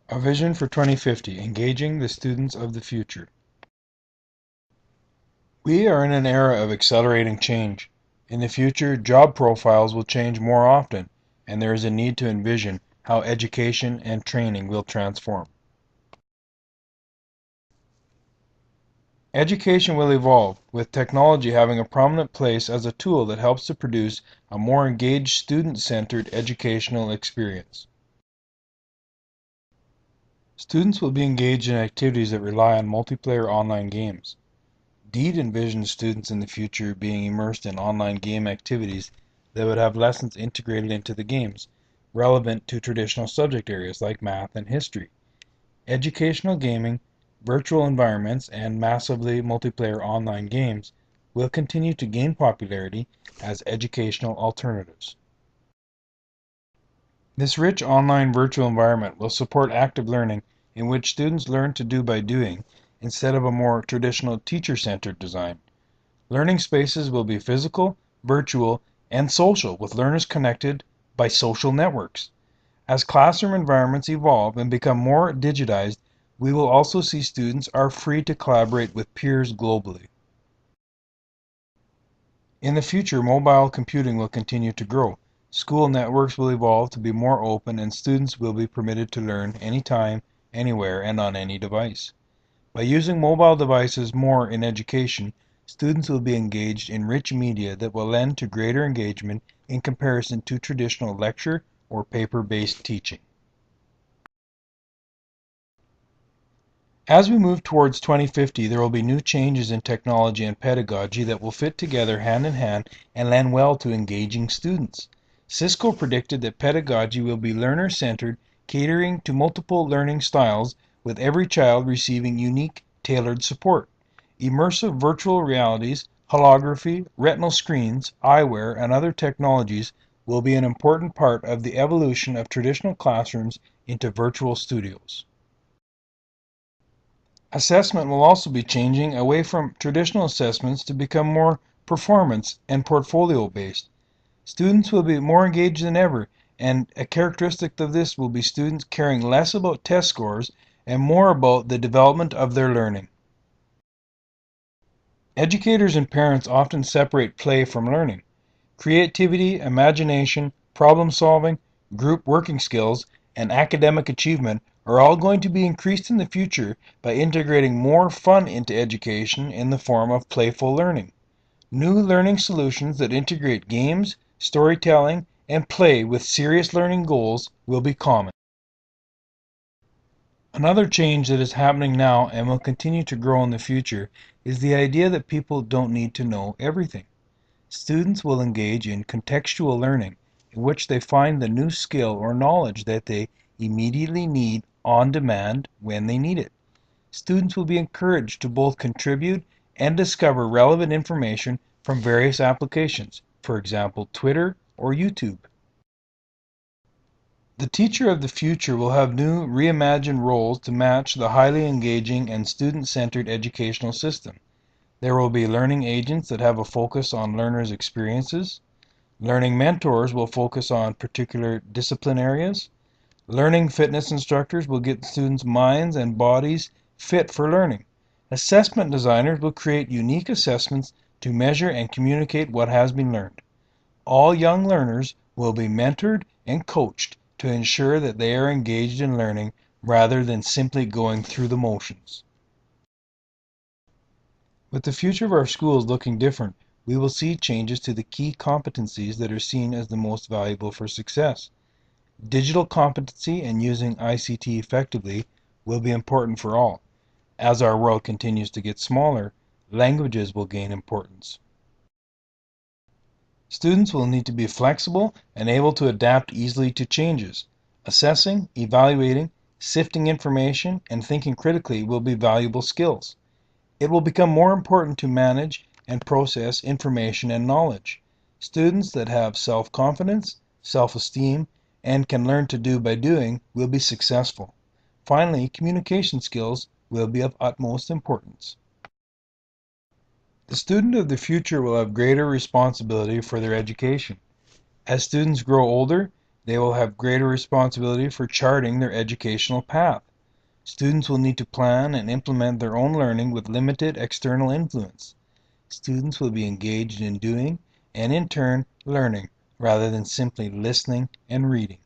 A Vision for 2050, Engaging the Students of the Future. We are in an era of accelerating change. In the future, job profiles will change more often, and there is a need to envision how education and training will transform. Education will evolve, with technology having a prominent place as a tool that helps to produce a more engaged, student-centered educational experience. Students will be engaged in activities that rely on multiplayer online games. Deed envisions students in the future being immersed in online game activities that would have lessons integrated into the games, relevant to traditional subject areas like math and history. Educational gaming, virtual environments, and massively multiplayer online games will continue to gain popularity as educational alternatives. This rich online virtual environment will support active learning in which students learn to do by doing instead of a more traditional teacher-centered design. Learning spaces will be physical, virtual, and social, with learners connected by social networks. As classroom environments evolve and become more digitized, we will also see students are free to collaborate with peers globally. In the future, mobile computing will continue to grow. School networks will evolve to be more open, and students will be permitted to learn anytime, anywhere, and on any device. By using mobile devices more in education, students will be engaged in rich media that will lend to greater engagement in comparison to traditional lecture or paper-based teaching. As we move towards 2050, there will be new changes in technology and pedagogy that will fit together hand in hand and lend well to engaging students. Cisco predicted that pedagogy will be learner-centered, catering to multiple learning styles, with every child receiving unique, tailored support. Immersive virtual realities, holography, retinal screens, eyewear, and other technologies will be an important part of the evolution of traditional classrooms into virtual studios. Assessment will also be changing away from traditional assessments to become more performance and portfolio based. Students will be more engaged than ever, and a characteristic of this will be students caring less about test scores and more about the development of their learning. Educators and parents often separate play from learning. Creativity, imagination, problem solving, group working skills, and academic achievement are all going to be increased in the future by integrating more fun into education in the form of playful learning. New learning solutions that integrate games, storytelling, and play with serious learning goals will be common. Another change that is happening now and will continue to grow in the future is the idea that people don't need to know everything. Students will engage in contextual learning, in which they find the new skill or knowledge that they immediately need on demand when they need it. Students will be encouraged to both contribute and discover relevant information from various applications, for example, Twitter or YouTube. The teacher of the future will have new, reimagined roles to match the highly engaging and student-centered educational system. There will be learning agents that have a focus on learners' experiences. Learning mentors will focus on particular discipline areas. Learning fitness instructors will get students' minds and bodies fit for learning. Assessment designers will create unique assessments to measure and communicate what has been learned. All young learners will be mentored and coached to ensure that they are engaged in learning rather than simply going through the motions. With the future of our schools looking different, we will see changes to the key competencies that are seen as the most valuable for success. Digital competency and using ICT effectively will be important for all. As our world continues to get smaller, languages will gain importance. Students will need to be flexible and able to adapt easily to changes. Assessing, evaluating, sifting information, and thinking critically will be valuable skills. It will become more important to manage and process information and knowledge. Students that have self-confidence, self-esteem, and can learn to do by doing will be successful. Finally, communication skills will be of utmost importance. The student of the future will have greater responsibility for their education. As students grow older, They will have greater responsibility for charting their educational path. Students will need to plan and implement their own learning with limited external influence. Students will be engaged in doing and in turn learning rather than simply listening and reading.